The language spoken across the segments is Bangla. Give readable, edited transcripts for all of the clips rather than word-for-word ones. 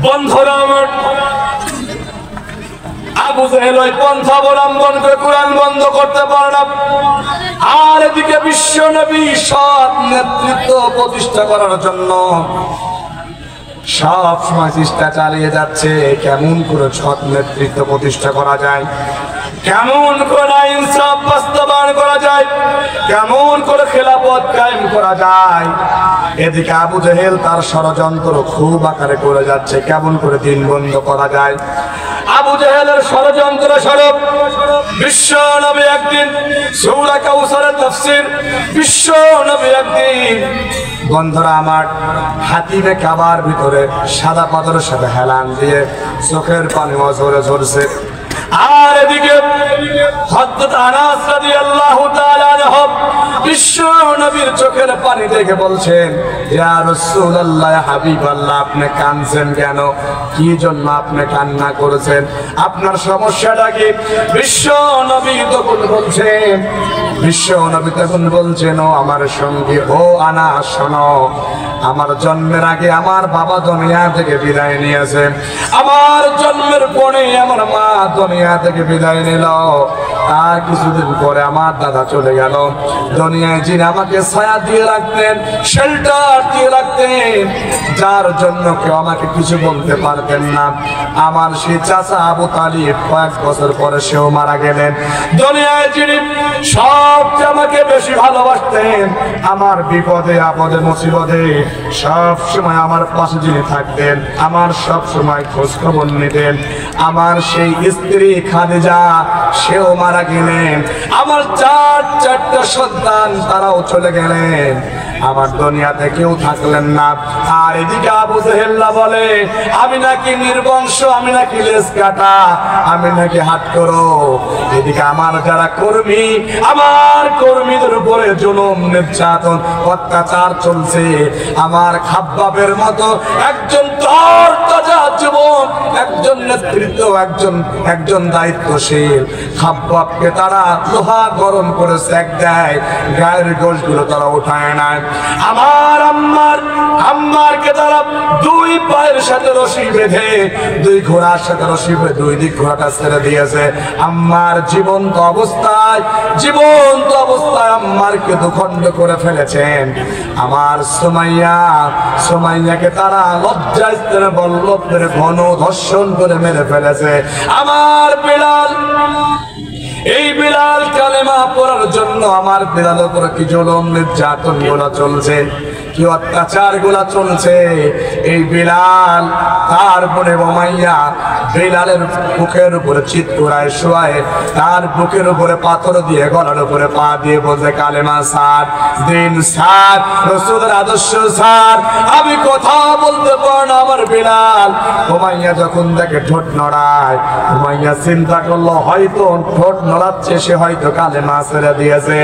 বন্ধুরা আমার, আবু জেহেল ওই পন্থা অবলম্বন করে কোরআন বন্ধ করতে পারে না। আর এদিকে বিশ্ব নবী সৎ নেতৃত্ব প্রতিষ্ঠা করার জন্য সব সময় চেষ্টা চালিয়ে যাচ্ছে কেমন করে সৎ নেতৃত্ব প্রতিষ্ঠা করা যায়, কেমন করে ইনসাফ বাস্তবায়ন করা যায়, কেমন করে খেলাফত কায়েম করা যায়। এদিকে আবু জেহেল তার ষড়যন্ত্র খুব আকারে করে যাচ্ছে কেমন করে দিন বন্ধ করা যায়। আবু জেহেলের ষড়যন্ত্র স্বরূপ বিশ্ব নবী একদিন সূরা কাউসারের তাফসীর, বিশ্ব নবী একদিন বন্ধুরা আমার হাতিমে কাবার ভিতরে সাদা পাথরের সাথে হেলান দিয়ে চোখের পানি ঝরে ঝরছে। আর এদিকে হযরত আনাস রাদিয়াল্লাহু তাআলা আনহু বিশ্ব নবীর চোখের পানি দেখে বলছেন, ইয়া রাসূলুল্লাহ, ইয়া হাবিবাল্লাহ, আপনি কাঁদছেন কেন? কি জন্য আপনি কান্না করেছেন? আপনার সমস্যাটা কি? বিশ্ব নবী তখন বলছেন, ও আমার সঙ্গী, ও আনাস, শোনো, আমার জন্মের আগে আমার বাবা দুনিয়া থেকে বিদায় নিয়েছে, আমার জন্মের পরে আমার মা দুনিয়া থেকে বিদায় নিল, আর কিছুদিন পরে আমার দাদা চলে গেল। দুনিয়ায় যিনি আমাকে ছায়া দিয়ে রাখতেন, শেল্টার দিয়ে রাখতেন, যার জন্য কেউ আমাকে কিছু বলতে পারতেন না, আমার সেই চাচা আবু তালিব কয়েক বছর পরে সেও মারা গেলেন। দুনিয়ায় যিনি সবচেয়ে আমাকে বেশি ভালোবাসতেন, আমার বিপদে আপদে মুসিবতে সব সময় আমার পাশে যিনি থাকতেন, আমার সব সময় খোঁজ খবর নিতেন, আমার সেই স্ত্রী খাদিজা, সেও মারা গেলেন। আমার চারটা সন্তান, তারাও চলে গেলেন, আমার দুনিয়াতে কেউ থাকলেন না। আর এদিকে আবু জেহেল বলে, আমি নাকি নির্বংশ, আমি নাকি লেজ কাটা, আমি নাকি হাত করো। এদিকে আমার যারা কর্মী, আমার কর্মীদের উপরে জুলুম নির্যাতন অত্যাচার চলছে। আমার খাব্বাবের মতো একজন তরতাজা যুবক, একজন নেতৃত্ব, একজন দায়িত্বশীল খাব্বাবকে তারা লোহা গরম করে সেক দেয়, গায়ের গোশগুলো তারা উঠায় না। আমার আম্মারকে তারা দুই পায়ের সাথে রশি বেঁধে, দুই ঘোড়ার সাথে রশি বেঁধে দুই দিক ঘোড়াটা ছেড়ে দিয়েছে। আম্মার জীবন্ত অবস্থায় আম্মারকে দুখণ্ড করে ফেলেছেন। আমার সুমাইয়াকে তারা লজ্জাস্থানে বল্লভের ঘন ধর্ষণ করে মেরে ফেলেছে। আমার বিলাল, এই বিলাল কালেমা পড়ার জন্য আমার বিলালের উপর কি জুলুম নির্যাতন গুলো চলছে, কি অত্যাচার গুলা চলছে। এই বিলাল তার বোনে উমাইয়া বিলালের বুকের উপরে চিৎ করায় শোয়ায়, তার বুকের উপরে পাথর দিয়ে গলার উপরে পা দিয়ে বলছে, কালেমা সার দিন সার, রাসূলের আদর্শ সার, আমি কথা বলতে পারি না। আমার বিলাল উমাইয়া যখন দেখে ঠোঁট নড়ায়, উমাইয়া চিন্তা করলো হয়তো ঠোঁট নড়াচ্ছে, সে হয়তো কালেমা ছেড়ে দিয়েছে।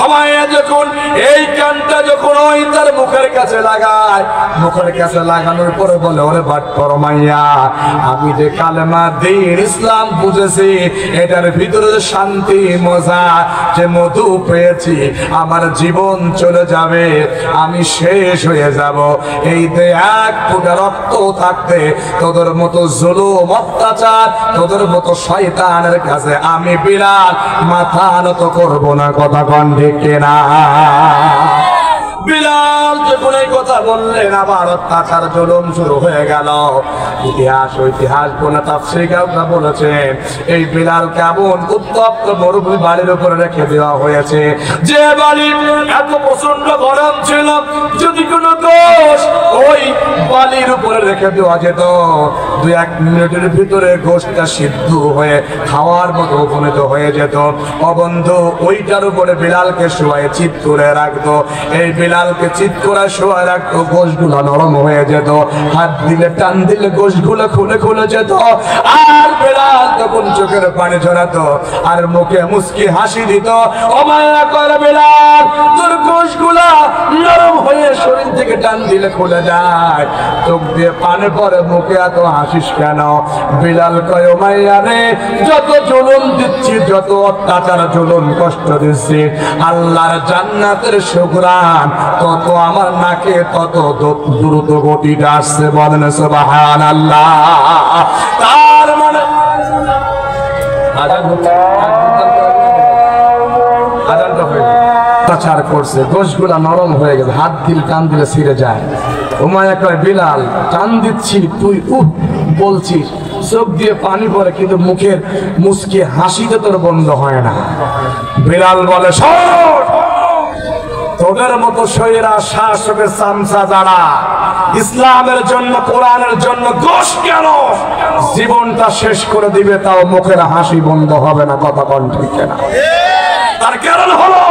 উমাইয়া যখন এই কানটা যখন ওই তার মুখের কাছে লাগায়, মুখের কাছে লাগানোর পরে বলে, ওরে বাটপার উমাইয়া, আমি যে কালেমা দ্বীন ইসলাম বুঝেছি, এটার ভিতরে যে শান্তি মজা, যে মধু পেয়েছি, আমার জীবন চলে যাবে, আমি শেষ হয়ে যাব। এই যে এক ফোঁটা রক্ত থাকতে তোদের মতো জুলুম অত্যাচার, তোদের মতো শয়তানের কাছে আমি বিলাল মাথা নত করব না। কথা কন ঠিক কিনা? বিলাল যখন এই কথা বললেন, আবার অত্যাচার জুলুম শুরু হয়ে গেল। ইতিহাস বলে তাফসীরকাররা বলেছেন, এই বিলাল কেমন উত্তপ্ত মরুভূমি বাড়ির উপরে রেখে দেওয়া হয়েছে, যে বাড়ি এত প্রচন্ড গরম ছিল, যদি কোনো গোশ ওই বালির উপরে রেখে দেওয়া যেত, 2-1 মিনিটের ভিতরে গোশটা সিদ্ধ হয়ে খাওয়ার মতো উপনীত হয়ে যেত। বন্ধু, ওইটার উপরে বিলালকে শোয়ায় চিৎ করে রাখতো, এই বিলালকে চিৎ করে শোয়ায় রাখতো, গোশগুলো নরম হয়ে যেত, হাত দিলে টান দিলে গোশগুলো খুলে যেত। আর বিলাল তখন চোখের পানি ঝরাতো আর মুখে মুস্কি হাসি দিত। ও মায়া করে বিলাল, তোর গোশগুলা নরম হয়ে শরীর থেকে টান দিলে খুলে যায়, চোখ দিয়ে পানি পড়ে, মুখে এত হাসি হাসিস কেন? বিলাল কয় উমাইয়া রে, যত জুলুম দিচ্ছি, যত অত্যাচার জুলুম কষ্ট দিচ্ছি, আল্লাহর জান্নাতের শুকরান তত আমার নাকে তত দ্রুত গতিতে আসছে। বলেন সুবহানাল্লাহ। তার মানে অত্যাচার করছে, দোষগুলা নরম হয়ে গেছে, হাত দিল টান দিলে ছিঁড়ে যায়। উমাইয়া কয় বিলাল টান দিচ্ছি, তুই বলছিস, চোখ দিয়ে পানি পড়ে কিন্তু মুখের মুচকি হাসিতে তোর বন্ধ হয় না। বিলাল বলে শোন, তোদের মতো শয়রা শাসকের চামচা যারা ইসলামের জন্য কোরআনের জন্য দোষ কেন জীবনটা শেষ করে দিবে, তাও মুখের হাসি বন্ধ হবে না। কথা কোন ঠিক না? তার কারণ হলো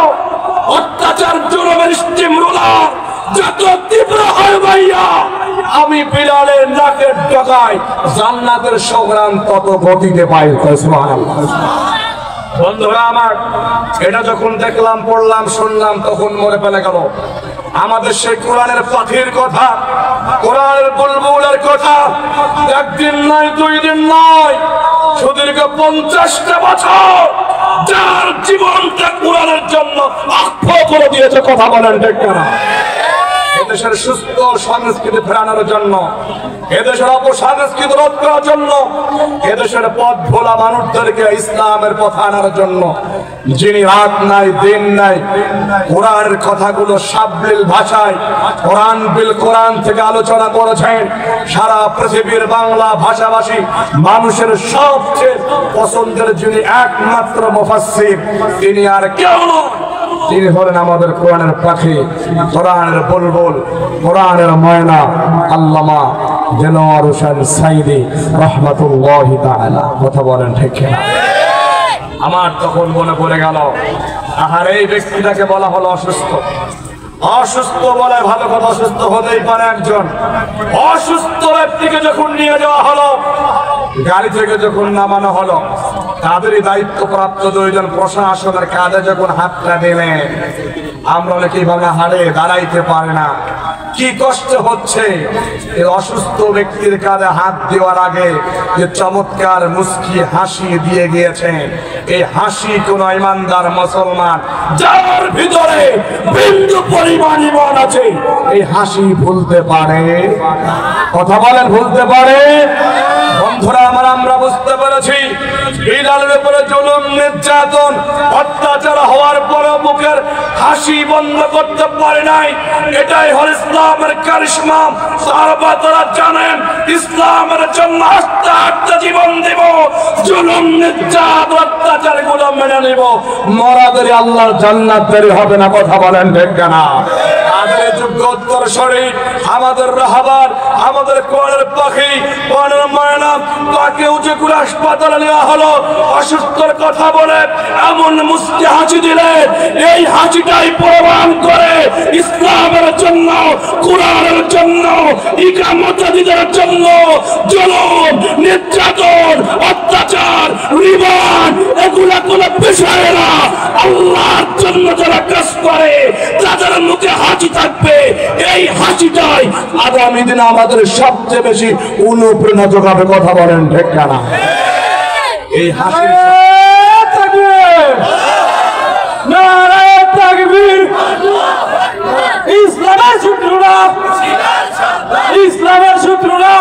অত্যাচার জুলুমের স্টিমরোলার যত তীব্র হয় ভাইয়া, আমি বিলালের নাকের ডগায় জান্নাতের সংগ্রাম তত গতিতে পাই। সুবহানাল্লাহ। বন্ধুরা আমার, এটা যখন দেখলাম, পড়লাম, শুনলাম, তখন মনে পড়ে গেল আমাদের সেই কোরআনের পাখির কথা, কোরআনের বুলবুলের কথা। একদিন নয়, 2 দিন নয়, সুদীর্ঘ 50টা বছর যার জীবনটা কোরআনের জন্য অক্ষ করে দিয়েছে। কথা বলেন ঠিক না? এদেশের সুস্থ সংস্কৃতি ফেরানোর জন্য, এদেশের অপসংস্কৃতি রোধ করার জন্য, এদেশের পথ ভোলা মানুষদেরকে ইসলামের পথ আনার জন্য যিনি রাত নাই দিন নাই কোরআনের কথাগুলো সাবলীল ভাষায় কোরআন বিল কোরআন থেকে আলোচনা করেছেন, সারা পৃথিবীর বাংলা ভাষাভাষী মানুষের সবচেয়ে পছন্দের যিনি একমাত্র মুফাসসির, তিনি আর কেউ নয়, তিনি হলেন আমাদের কোরআনের পাখি, কোরআনের বুলবুল, কোরআনের ময়না, আল্লামা দেলোয়ার হোসেন সাইদি রাহমাতুল্লাহি তাআলা। কথা বলেন ঠিক না? আমার তখন মনে পড়ে গেল, আহার এই ব্যক্তিটাকে বলা হলো অসুস্থ। অসুস্থ বলে ভালো কথা, অসুস্থ হতেই পারে একজন। অসুস্থ ব্যক্তিকে যখন নিয়ে যাওয়া হলো, গাড়ি থেকে যখন নামানো হলো, তাদেরই দায়িত্বপ্রাপ্ত 2 জন প্রশাসনের কাঁধে যখন হাতটা দিলেন, আমরা অনেকেই ভাঙা হাড়ে দাঁড়াইতে পারে না, কি কষ্ট হচ্ছে। এই অসুস্থ ব্যক্তির কাঁধে হাত দেওয়ার আগে যে চমৎকার মুস্কি হাসি দিয়ে গিয়েছেন, এই হাসি কোন ইমানদার মুসলমান যার ভিতরে বিন্দু পরিমাণ ঈমান আছে, এই হাসি ভুলতে পারে? কথা বলেন, ভুলতে পারে? বন্ধুরা আমার, আমরা বুঝতে পেরেছি বিলালের উপরে জুলুম, নির্যাতন, অত্যাচার হওয়ার পরে মুখের হাসি বন্ধ করতে পারে নাই। এটাই হল ইসলামের কারিশমা। সাহাবারা জানেন ইসলামের জন্য আস্তে আস্তে জীবন দেব, জুলুম, নির্যাতন, অত্যাচার গুলো মেনে নেব, মরাদেরই আল্লাহর জান্নাত দেরি হবে না। কথা বলেন ঠিক না? আমাদের যোগ্য উত্তরসূরি, আমাদের রাহবার, আমাদের কোরআনের পাখি, কোরআনের ময়না, তাকে উঁচু করে হাসপাতালে নেওয়া হলো। অসুস্থর কথা বলে এমন মুস্কি হাসি দিলেন, এই হাসিটাই প্রমাণ করে ইসলামের জন্য, কোরআনের জন্য, ইকামতের জন্য জুলুম, নির্যাতন, অত্যাচার, রিবান এগুলা কোনো বিষয় না। আল্লাহর জন্য যারা কাজ করে তাদের মুখে হাসি থাকবে, এই হাসিটাই আগামী দিনে আমাদের সবচেয়ে বেশি অনুপ্রেরণা যোগাবে। কথা বলেন ঠিক না? এই হাসি ইসলামের শত্রুরা, ইসলামের শত্রুরা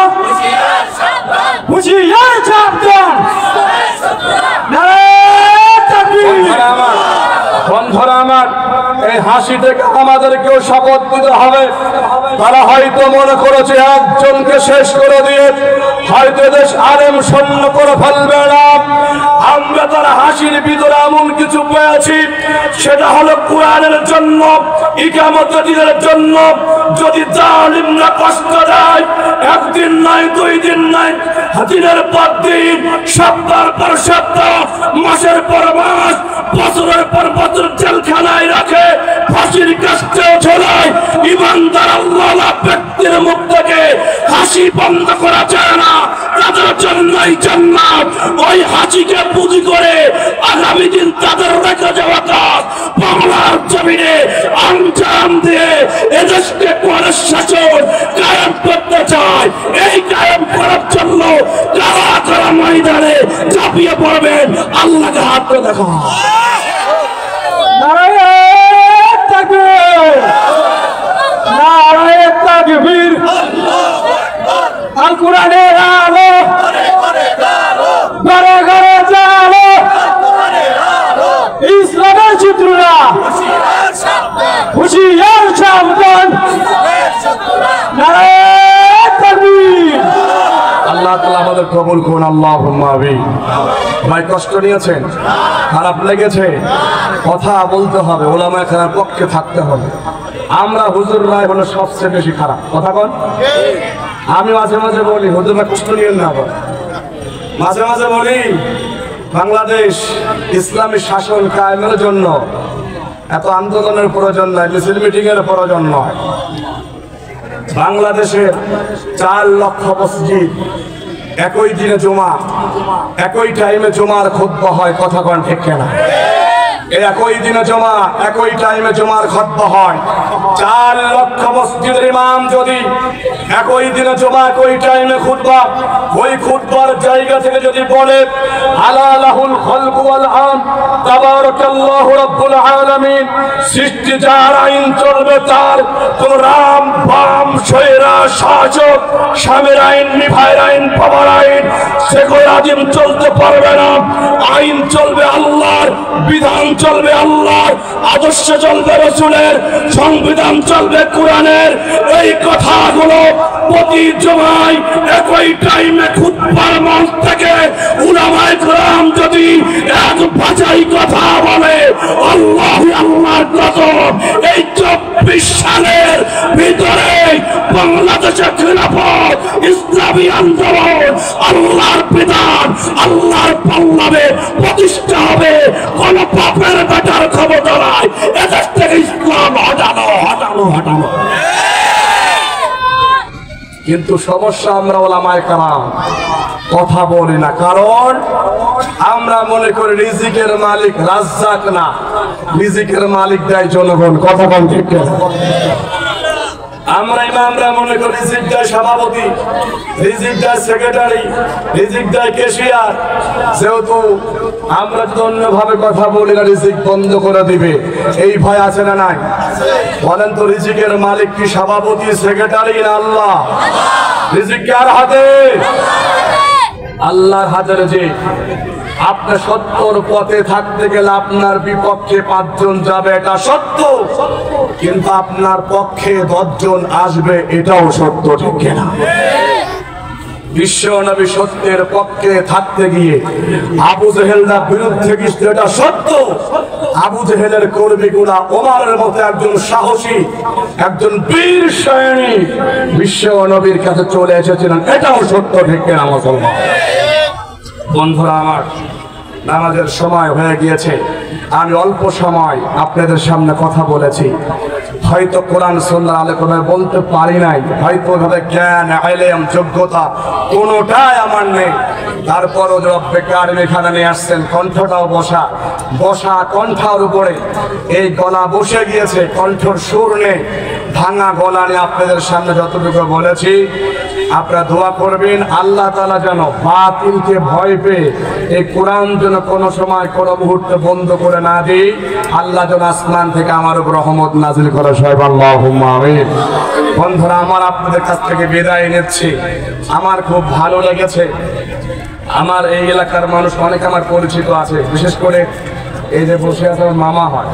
হুঁশিয়ার সাবধান। বন্ধুরা আমার, এই হাসি থেকে আমাদেরকেও শপথ দিতে হবে। তারা হয়তো মনে করেছে একজনকে শেষ করে দিয়ে হয়তো দেশ আলেম শূন্য করে ফেলবে না। আমরা তারা হাসির ভিতরে এমন কিছু পেয়েছি, সেটা হলো কোরআনের জন্য, ইকামতের দিনের জন্য। যদি জালিমরা কষ্ট দেয়, একদিন নয়, 2 দিন নয়, দিনের পর দিন, সপ্তাহের পর সপ্তাহ, মাসের পর মাস, বছরের পর বছর জেলখানায় রাখে, ফাঁসির কাছে ঝোলায়, ইমানদার আল্লাহ ব্যক্তির মুখ থেকে হাসি বন্ধ করা যায় না। তাদের জন্যই জান্নাত। ওই হাসিকে পুঁজি করে আগামী দিন তাদের রেখে যাওয়া কাজ বাংলার জমিনে আঞ্জাম দিয়ে এদেশকে কোরআনের শাসন কায়েম করতে চায়। এই কায়েম করার জন্য ময়দানে ঝাঁপিয়ে পড়বেন। আল্লাহকে হাত করে দেখো। নারায়ে তাকবীর, নারায়ে তাকবীর। আল কোরআনের আলো ঘরে ঘরে জালো, ইসলামের চিত্ররা হুঁশিয়ার সাবধান। নারায়ে তাকবীর। আল্লাহ তাআলা আমাদের কবুল করুন, আল্লাহুম্মা আমিন। ভাই কষ্ট নিয়েছেন, খারাপ লেগেছে, কথা বলতে হবে, ওলামায়ে কেরামের পক্ষে থাকতে হবে। আমরা হুজুররাই হলো সবচেয়ে বেশি খারাপ, কথা বল। আমি মাঝে মাঝে বলি হুজুররা কষ্ট নিয়েন না, আবার মাঝে মাঝে বলি বাংলাদেশ ইসলামী শাসন কায়েমের জন্য এত আন্দোলনের প্রয়োজন নয়, মিছিল মিটিং এর প্রয়োজন নয়। বাংলাদেশের 4 লক্ষ মসজিদ, একই দিনে জুমা, একই টাইমে জুমার খুতবা হয়, কথা কোন ঠিক কিনা? একই দিনে জমা, একই টাইমে জমার খুতবা হয়। 4 লক্ষ মসজিদের ইমাম যদি একই দিনে জমা, একই টাইমে খুতবা, ওই খুতবার জায়গা থেকে যদি বলে আলা লাহুল খালকু ওয়াল আম তাবারাকাল্লাহু রাব্বুল আলামিন, সৃষ্টি যার, আইন চলবে তার, কোন রাম বাম শয়রা শাসক স্বামীর আইন, ভাইয়ের আইন, বাবার আইন, সেগুলো আদিম চলতে পারবে না। আইন চলবে আল্লাহর, বিধান চলবে আল্লাহর, আদর্শ চলবে রাসূলের, সংবিধান চলবে কোরআনের। এই কথাগুলো প্রতি জমায় একই টাইমে খুতবার মঞ্চ থেকে উলামায়ে কেরাম যদি এক বাছাই কথা বলে, আল্লাহ আল্লাহর কসম, এই 24 সালের ভিতরে বাংলাদেশে খিলাফত, ইসলামী আন্দোলন, আল্লাহর বিধান, আল্লাহর পাল্লাবে প্রতিষ্ঠা হবে। কোন বাপের বেটার ক্ষমতা নাই এদেশ থেকে ইসলাম হটানো হটানো হটানো। কিন্তু সমস্যা আমরা ওলামায়ে কেরাম কথা বলি না, কারণ আমরা মনে করি রিজিকের মালিক রাজ্জাক না, রিজিকের মালিক দেয় জনগণ, কথা বল ঠিক কিনা? আমরা মনে করি রিজিক দেয় সভাপতি, রিজিক দেয় সেক্রেটারি, রিজিক দেয় ক্যাশিয়ার। যেহেতু আমরা যদি অন্যভাবে কথা বলি না, রিজিক বন্ধ করে দিবে, এই ভয় আছে না নাই? বলেন তো, রিজিকের মালিক কি সভাপতি, সেক্রেটারি না আল্লাহ? রিজিক কার হাতে? আল্লাহর হাতের। যে আপনি সত্যর পথে থাকতে গেলে আপনার বিপক্ষে 5 জন যাবে, এটা সত্য, কিন্তু আপনার পক্ষে 10 জন আসবে, এটাও সত্য, ঠিক কিনা? বিশ্ব নবী সত্যের পক্ষে থাকতে গিয়ে আবু জেহেলরা বিরুদ্ধে গিয়েছিল, এটা সত্য। আবু জেহেলের কর্মীগুলা ওমরের মতো একজন সাহসী, একজন বীর সৈনিক বিশ্ব নবীর কাছে চলে এসেছিলেন, এটাও সত্য, ঠিক কিনা মুসলমান? বন্ধুরা আমার, নামাজের সময় হয়ে গিয়েছে। আমি অল্প সময় আপনাদের সামনে কথা বলেছি, হয়তো কোরআন সুন্নাহ আলেমে বলতে পারি নাই, হয়তো ওদের জ্ঞান, ইলম, যোগ্যতা কোনোটাই আমার নেই। তারপরও রব্বে কারিম এখানে নিয়ে আসছেন, কণ্ঠটাও বসা, বসা কণ্ঠার উপরে এই গলা বসে গিয়েছে, কণ্ঠর সুর নেই, ভাঙা গলা নিয়ে আপনাদের সামনে যতটুকু বলেছি, আপনারা দোয়া করবেন আল্লাহ তাআলা যেন বাতিলকে ভয় পেয়ে এই কোরআন যেন কোনো সময় কোনো মুহূর্তে বন্ধ করে না দিই। আল্লাহ যেন আসমান থেকে আমার উপর রহমত নাজিল করে, সবাই আল্লাহুম্মা আমিন। বন্ধুরা আমার, আপনাদের কাছ থেকে বিদায় নিচ্ছি। আমার খুব ভালো লেগেছে। আমার এই এলাকার মানুষ অনেক আমার পরিচিত আছে, বিশেষ করে এই যে বসে আছে আমার মামা হয়,